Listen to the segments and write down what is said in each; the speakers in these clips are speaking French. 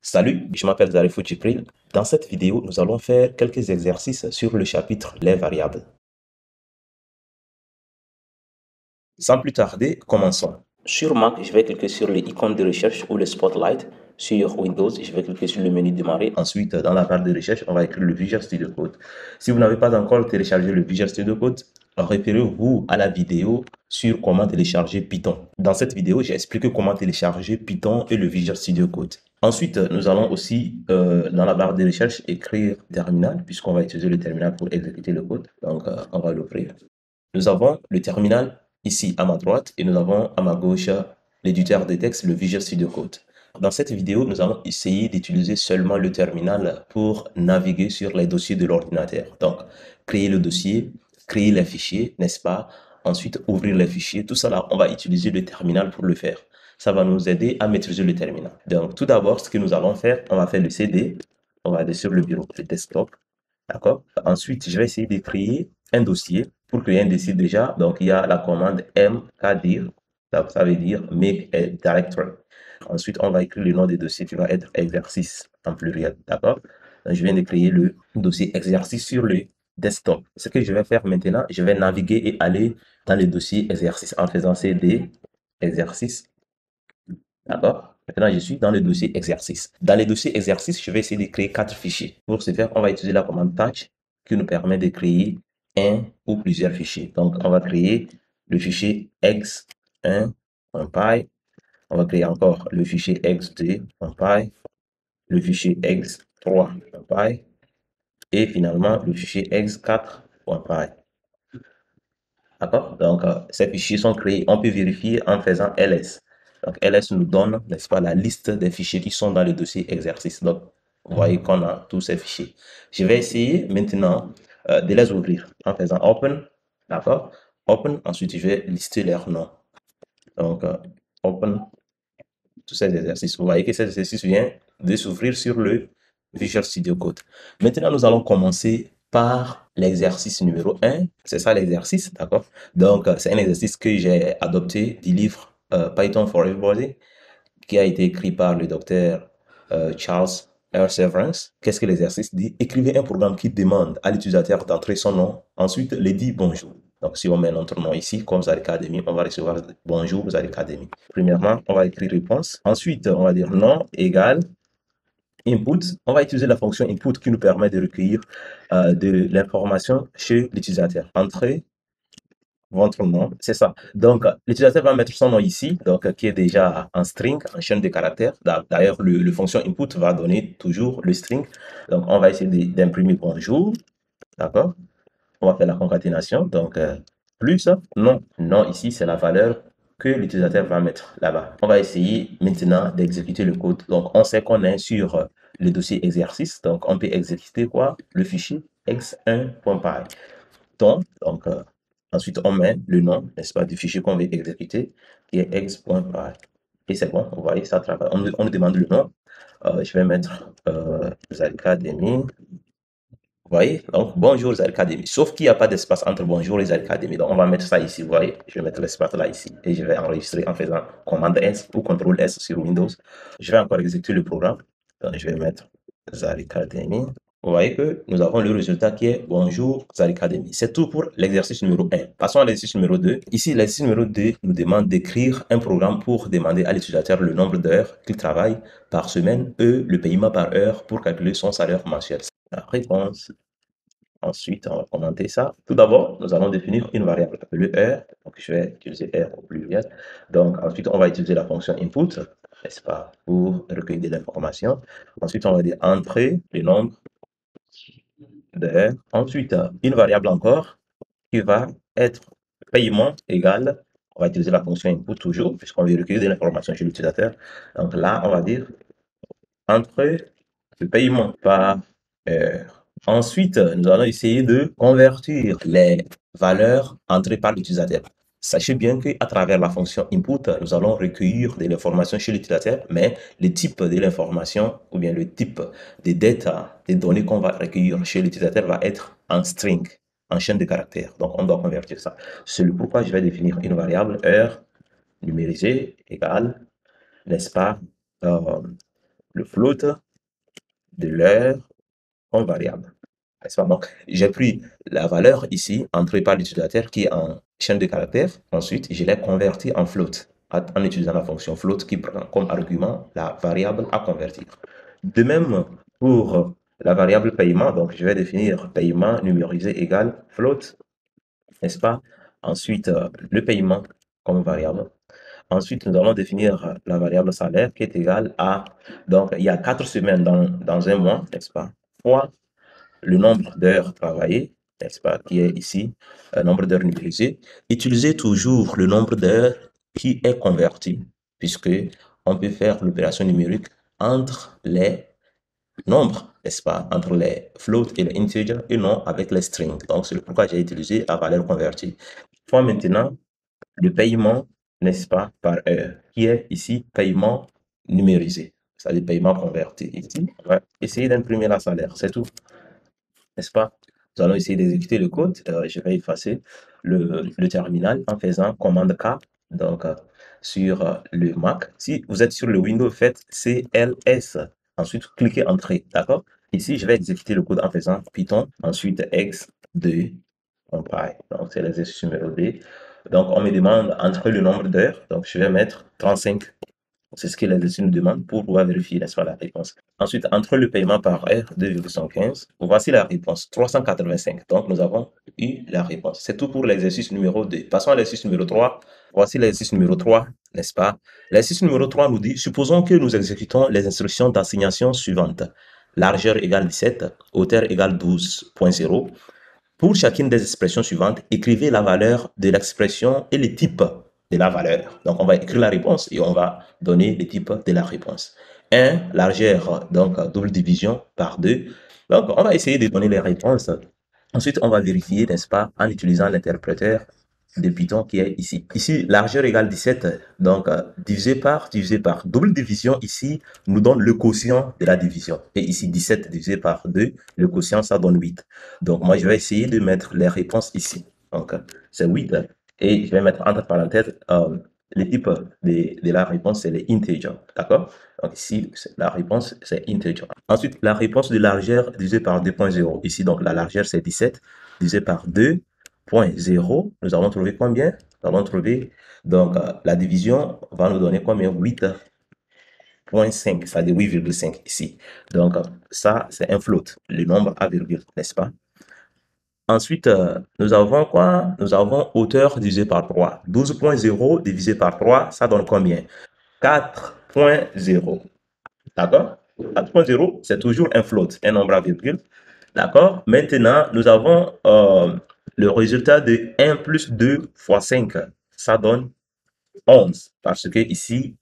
Salut, je m'appelle Zarifou Djibril. Dans cette vidéo, nous allons faire quelques exercices sur le chapitre Les variables. Sans plus tarder, commençons. Sur Mac, je vais cliquer sur l'icône de recherche ou le Spotlight. Sur Windows, je vais cliquer sur le menu Démarrer. Ensuite, dans la barre de recherche, on va écrire le Visual Studio Code. Si vous n'avez pas encore téléchargé le Visual Studio Code, référez-vous à la vidéo sur comment télécharger Python. Dans cette vidéo, j'ai expliqué comment télécharger Python et le Visual Studio Code. Ensuite, nous allons aussi, dans la barre de recherche, écrire terminal, puisqu'on va utiliser le terminal pour exécuter le code. Donc, on va l'ouvrir. Nous avons le terminal ici à ma droite et nous avons à ma gauche l'éditeur de texte, le Visual Studio Code. Dans cette vidéo, nous allons essayer d'utiliser seulement le terminal pour naviguer sur les dossiers de l'ordinateur. Donc, créer le dossier, créer les fichiers, n'est-ce pas? Ensuite, ouvrir les fichiers. Tout ça là, on va utiliser le terminal pour le faire. Ça va nous aider à maîtriser le terminal. Donc, tout d'abord, ce que nous allons faire, on va faire le CD. On va aller sur le bureau, le desktop. D'accord? Ensuite, je vais essayer de créer un dossier. Pour créer un dossier déjà, donc il y a la commande mkdir. Ça veut dire make a directory. Ensuite, on va écrire le nom du dossier qui va être exercice en pluriel. D'accord? Je viens de créer le dossier exercice sur le desktop. Ce que je vais faire maintenant, je vais naviguer et aller dans le dossier exercice en faisant cd exercice. D'accord? Maintenant, je suis dans le dossier exercice. Dans le dossier exercice, je vais essayer de créer 4 fichiers. Pour ce faire, on va utiliser la commande touch qui nous permet de créer un ou plusieurs fichiers. Donc, on va créer le fichier ex1.py. On va créer encore le fichier ex2.py, le fichier ex3.py et finalement le fichier ex4.py. D'accord? Donc, ces fichiers sont créés. On peut vérifier en faisant ls. Donc, ls nous donne, n'est-ce pas, la liste des fichiers qui sont dans le dossier exercice. Donc, vous voyez qu'on a tous ces fichiers. Je vais essayer maintenant de les ouvrir en faisant open. D'accord? Open. Ensuite, je vais lister leurs noms. Donc, open tous ces exercices. Vous voyez que cet exercice vient de s'ouvrir sur le Visual Studio Code. Maintenant, nous allons commencer par l'exercice numéro 1. C'est ça l'exercice, d'accord? Donc, c'est un exercice que j'ai adopté du livre Python for Everybody, qui a été écrit par le docteur Charles R. Severance. Qu'est-ce que l'exercice dit? Écrivez un programme qui demande à l'utilisateur d'entrer son nom, ensuite le dit bonjour. Donc, si on met notre nom ici, comme Zari Academy, on va recevoir bonjour Zari Academy. Premièrement, on va écrire réponse. Ensuite, on va dire nom égale input. On va utiliser la fonction input qui nous permet de recueillir de l'information chez l'utilisateur. Entrée, votre nom, c'est ça. Donc, l'utilisateur va mettre son nom ici, donc qui est déjà en string, en chaîne de caractères. D'ailleurs, le fonction input va donner toujours le string. Donc, on va essayer d'imprimer bonjour, d'accord? On va faire la concaténation, donc plus non. Non, ici, c'est la valeur que l'utilisateur va mettre là-bas. On va essayer maintenant d'exécuter le code. Donc, on sait qu'on est sur le dossier exercice, donc on peut exécuter quoi? Le fichier x1.py. Donc, ensuite, on met le nom, n'est-ce pas, du fichier qu'on veut exécuter, qui est x.py. Et c'est bon, vous voyez, ça travaille. On nous demande le nom. Je vais mettre Zari Academy. Vous voyez, donc bonjour Zari Academy. Sauf qu'il n'y a pas d'espace entre bonjour et Zari Academy. Donc, on va mettre ça ici, vous voyez. Je vais mettre l'espace là ici. Et je vais enregistrer en faisant commande S ou CTRL S sur Windows. Je vais encore exécuter le programme. Donc, je vais mettre Zari Academy. Vous voyez que nous avons le résultat qui est bonjour Zari Academy. C'est tout pour l'exercice numéro 1. Passons à l'exercice numéro 2. Ici, l'exercice numéro 2 nous demande d'écrire un programme pour demander à l'utilisateur le nombre d'heures qu'il travaille par semaine et le paiement par heure pour calculer son salaire mensuel. La réponse. Ensuite, on va commenter ça. Tout d'abord, nous allons définir une variable appelée R. Donc, je vais utiliser R au pluriel. Donc, ensuite, on va utiliser la fonction input, n'est-ce pas, pour recueillir de l'information. Ensuite, on va dire entrer le nombre de. Ensuite, une variable encore qui va être paiement égal. On va utiliser la fonction input toujours, puisqu'on veut recueillir de l'information chez l'utilisateur. Donc là, on va dire entrer le paiement par heure. Ensuite, nous allons essayer de convertir les valeurs entrées par l'utilisateur. Sachez bien qu'à travers la fonction input, nous allons recueillir de l'information chez l'utilisateur, mais le type de l'information ou bien le type de data, des données qu'on va recueillir chez l'utilisateur va être en string, en chaîne de caractères. Donc, on doit convertir ça. C'est le pourquoi je vais définir une variable heure numérisée égale, n'est-ce pas, le float de leur comme variable. N'est-ce pas? Donc, j'ai pris la valeur ici, entrée par l'utilisateur, qui est en chaîne de caractères. Ensuite, je l'ai converti en float en utilisant la fonction float qui prend comme argument la variable à convertir. De même, pour la variable paiement, donc je vais définir paiement numérisé égale float, n'est-ce pas? Ensuite, le paiement comme variable. Ensuite, nous allons définir la variable salaire qui est égale à, donc il y a 4 semaines dans un mois, n'est-ce pas? Fois le nombre d'heures travaillées, n'est-ce pas, qui est ici, nombre d'heures numérisées. Utilisez toujours le nombre d'heures qui est converti, puisque on peut faire l'opération numérique entre les nombres, n'est-ce pas, entre les floats et les integers et non avec les strings. Donc, c'est pourquoi j'ai utilisé la valeur convertie. Fois maintenant le paiement, n'est-ce pas, par heure, qui est ici paiement numérisé, c'est-à-dire paiement converti. Ici, on va essayer d'imprimer la salaire, c'est tout, n'est-ce pas? Nous allons essayer d'exécuter le code. Je vais effacer le terminal en faisant commande K, donc sur le Mac. Si vous êtes sur le Windows, faites CLS. Ensuite, cliquez Entrée, d'accord? Ici, je vais exécuter le code en faisant Python, ensuite X2 compile. Donc, c'est l'exercice numéro D. Donc, on me demande entrer le nombre d'heures. Donc, je vais mettre 35. C'est ce que l'exercice nous demande pour pouvoir vérifier, n'est-ce pas, la réponse. Ensuite, entre le paiement par heure, 2,115, voici la réponse, 385. Donc, nous avons eu la réponse. C'est tout pour l'exercice numéro 2. Passons à l'exercice numéro 3. Voici l'exercice numéro 3, n'est-ce pas? L'exercice numéro 3 nous dit, supposons que nous exécutons les instructions d'assignation suivantes. Largeur égale 17, hauteur égale 12.0. Pour chacune des expressions suivantes, écrivez la valeur de l'expression et le type de la valeur. Donc, on va écrire la réponse et on va donner le type de la réponse. 1, largeur, donc double division par 2. Donc, on va essayer de donner les réponses. Ensuite, on va vérifier, n'est-ce pas, en utilisant l'interpréteur de Python qui est ici. Ici, largeur égale 17, donc divisé par, double division ici nous donne le quotient de la division. Et ici, 17 divisé par 2, le quotient, ça donne 8. Donc, moi, je vais essayer de mettre les réponses ici. Donc, c'est 8. Et je vais mettre entre parenthèses, le type de la réponse, c'est les integers. D'accord? Donc, ici, la réponse, c'est integer. Ensuite, la réponse de largeur divisé par 2.0. Ici, donc, la largeur, c'est 17 divisé par 2.0. Nous allons trouver combien? Nous allons trouver, donc, la division va nous donner combien? 8.5, c'est-à-dire 8,5 ici. Donc, ça, c'est un float, le nombre à virgule, n'est-ce pas? Ensuite, nous avons quoi? Nous avons hauteur divisé par 3. 12.0 divisé par 3, ça donne combien? 4.0. D'accord? 4.0, c'est toujours un float, un nombre à virgule. D'accord? Maintenant, nous avons le résultat de 1 plus 2 fois 5. Ça donne 11. Parce que ici,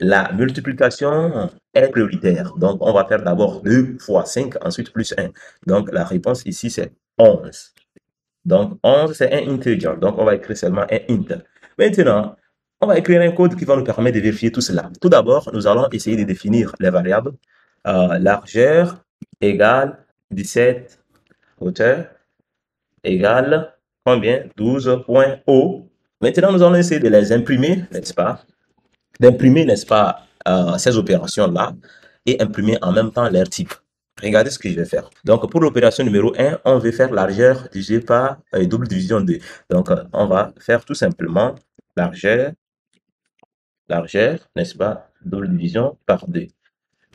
la multiplication est prioritaire. Donc, on va faire d'abord 2 fois 5, ensuite plus 1. Donc, la réponse ici, c'est 11. Donc, 11, c'est un integer. Donc, on va écrire seulement un int. Maintenant, on va écrire un code qui va nous permettre de vérifier tout cela. Tout d'abord, nous allons essayer de définir les variables. Largeur égale 17, hauteur égale combien? 12.O. Maintenant, nous allons essayer de les imprimer, n'est-ce pas? D'imprimer, n'est-ce pas, ces opérations-là et imprimer en même temps leur type. Regardez ce que je vais faire. Donc, pour l'opération numéro 1, on veut faire largeur divisé par double division 2. Donc, on va faire tout simplement largeur, n'est-ce pas, double division par 2.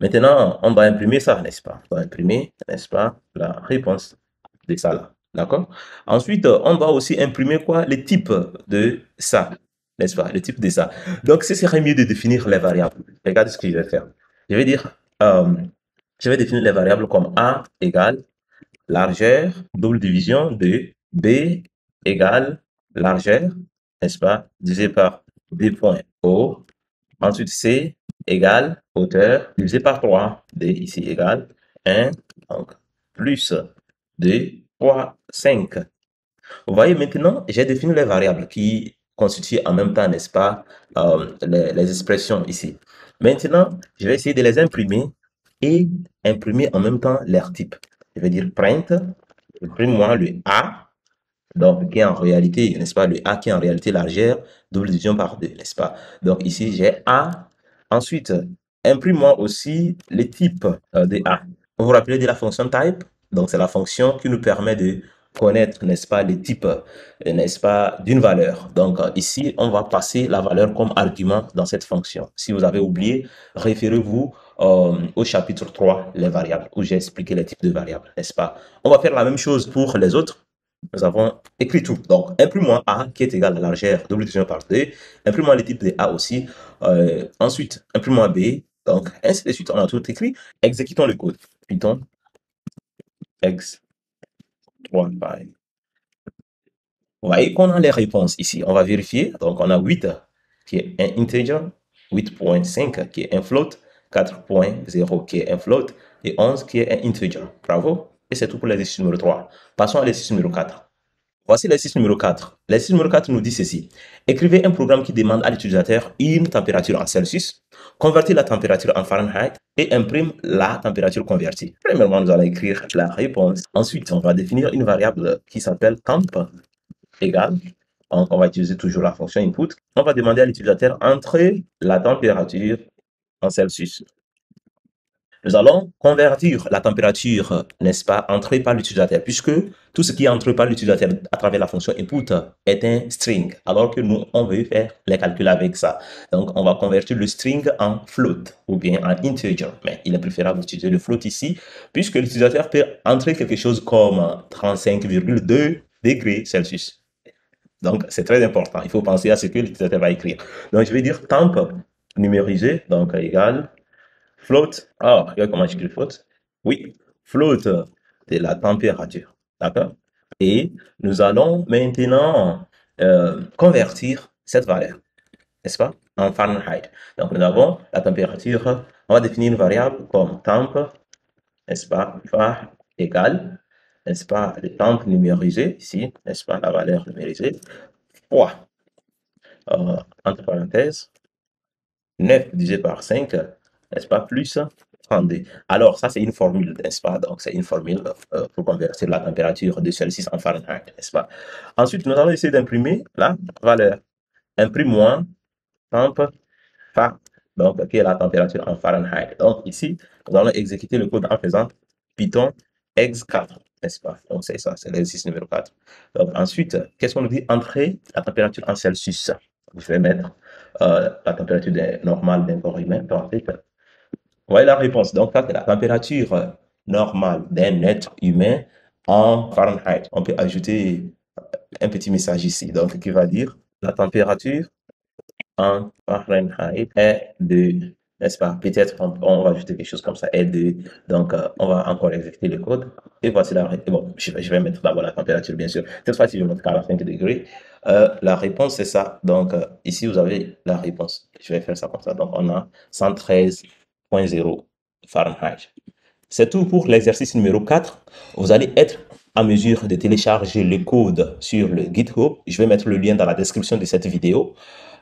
Maintenant, on va imprimer ça, n'est-ce pas? On va imprimer, n'est-ce pas, la réponse de ça là. D'accord? Ensuite, on va aussi imprimer quoi? Le type de ça, n'est-ce pas? Le type de ça. Donc, ce serait mieux de définir les variables. Regardez ce que je vais faire. Je vais dire, je vais définir les variables comme A égale largeur, double division de B égale largeur, n'est-ce pas? Divisé par B.O. Ensuite, C égale hauteur divisé par 3. D ici égale 1, donc plus 2 fois 5. Vous voyez maintenant, j'ai défini les variables qui constituent en même temps, n'est-ce pas, les expressions ici. Maintenant, je vais essayer de les imprimer et imprimer en même temps leur type. Je vais dire print, imprime-moi le A, donc qui est en réalité, n'est-ce pas, le A qui est en réalité largeur, double division par 2, n'est-ce pas. Donc ici, j'ai A. Ensuite, Imprime-moi aussi les types de A. Vous vous rappelez de la fonction type? Donc, c'est la fonction qui nous permet de connaître, n'est-ce pas, les types, n'est-ce pas, d'une valeur. Donc, ici, on va passer la valeur comme argument dans cette fonction. Si vous avez oublié, référez-vous au chapitre 3, les variables, où j'ai expliqué les types de variables, n'est-ce pas? On va faire la même chose pour les autres. Nous avons écrit tout. Donc, imprime-moi A qui est égal à la largeur double division par 2. Imprime-moi les types de A aussi. Ensuite, imprime-moi B. Donc, ainsi de suite. On a tout écrit. Exécutons le code. Python x3 pareil. Vous voyez qu'on a les réponses ici. On va vérifier. Donc, on a 8 qui est un integer, 8.5 qui est un float, 4.0 qui est un float et 11 qui est un integer. Bravo. Et c'est tout pour l'exercice numéro 3. Passons à l'exercice numéro 4. Voici l'exercice numéro 4. L'exercice numéro 4 nous dit ceci. Écrivez un programme qui demande à l'utilisateur une température en Celsius, convertit la température en Fahrenheit et imprime la température convertie. Premièrement, nous allons écrire la réponse. Ensuite, on va définir une variable qui s'appelle temp égale. On va utiliser toujours la fonction input. On va demander à l'utilisateur entrer la température en Celsius. Nous allons convertir la température, n'est-ce pas, entrée par l'utilisateur, puisque tout ce qui est entré par l'utilisateur à travers la fonction input est un string, alors que nous, on veut faire les calculs avec ça. Donc, on va convertir le string en float ou bien en integer. Mais il est préférable d'utiliser le float ici, puisque l'utilisateur peut entrer quelque chose comme 35,2 degrés Celsius. Donc, c'est très important. Il faut penser à ce que l'utilisateur va écrire. Donc, je vais dire temp numérisé, donc égal float. Ah, regarde comment j'écris float. Oui, float de la température. D'accord? Et nous allons maintenant convertir cette valeur, n'est-ce pas, en Fahrenheit. Donc, nous avons la température. On va définir une variable comme temp, n'est-ce pas, Fah égale, n'est-ce pas, le temp numérisé, ici, n'est-ce pas, la valeur numérisée, fois, entre parenthèses, 9 divisé par 5, n'est-ce pas, plus 32. Alors, ça, c'est une formule, n'est-ce pas? Donc, c'est une formule pour convertir la température de Celsius en Fahrenheit, n'est-ce pas? Ensuite, nous allons essayer d'imprimer la valeur. Imprime-moi temp Fa, donc, qui est la température en Fahrenheit. Donc, ici, nous allons exécuter le code en faisant Python x4, n'est-ce pas? Donc, c'est ça, c'est l'exercice numéro 4. Donc, ensuite, qu'est-ce qu'on nous dit? Entrer la température en Celsius. Je vais mettre la température normale d'un corps humain. Voyez la réponse. Donc, ça, c'est la température normale d'un être humain en Fahrenheit. On peut ajouter un petit message ici, donc, qui va dire la température en Fahrenheit est de, n'est-ce pas? Peut-être on va ajouter quelque chose comme ça, est de, donc on va encore exécuter le code. Et voici la réponse. Bon, je vais mettre d'abord la température, bien sûr. Cette fois-ci, je vais mettre 45 degrés. La réponse, c'est ça. Donc, ici, vous avez la réponse. Je vais faire ça comme ça. Donc, on a 113.0 Fahrenheit. C'est tout pour l'exercice numéro 4. Vous allez être à mesure de télécharger le code sur le GitHub. Je vais mettre le lien dans la description de cette vidéo.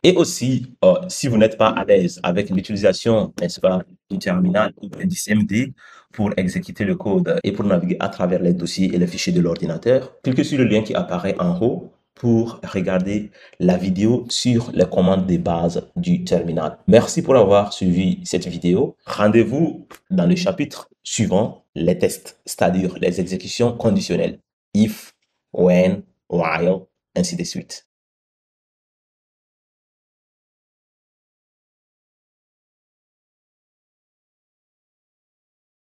Et aussi, si vous n'êtes pas à l'aise avec l'utilisation, n'est-ce pas, du terminal ou du CMD pour exécuter le code et pour naviguer à travers les dossiers et les fichiers de l'ordinateur, cliquez sur le lien qui apparaît en haut pour regarder la vidéo sur les commandes de base du terminal. Merci pour avoir suivi cette vidéo. Rendez-vous dans le chapitre suivant, les tests, c'est-à-dire les exécutions conditionnelles. If, when, while, ainsi de suite.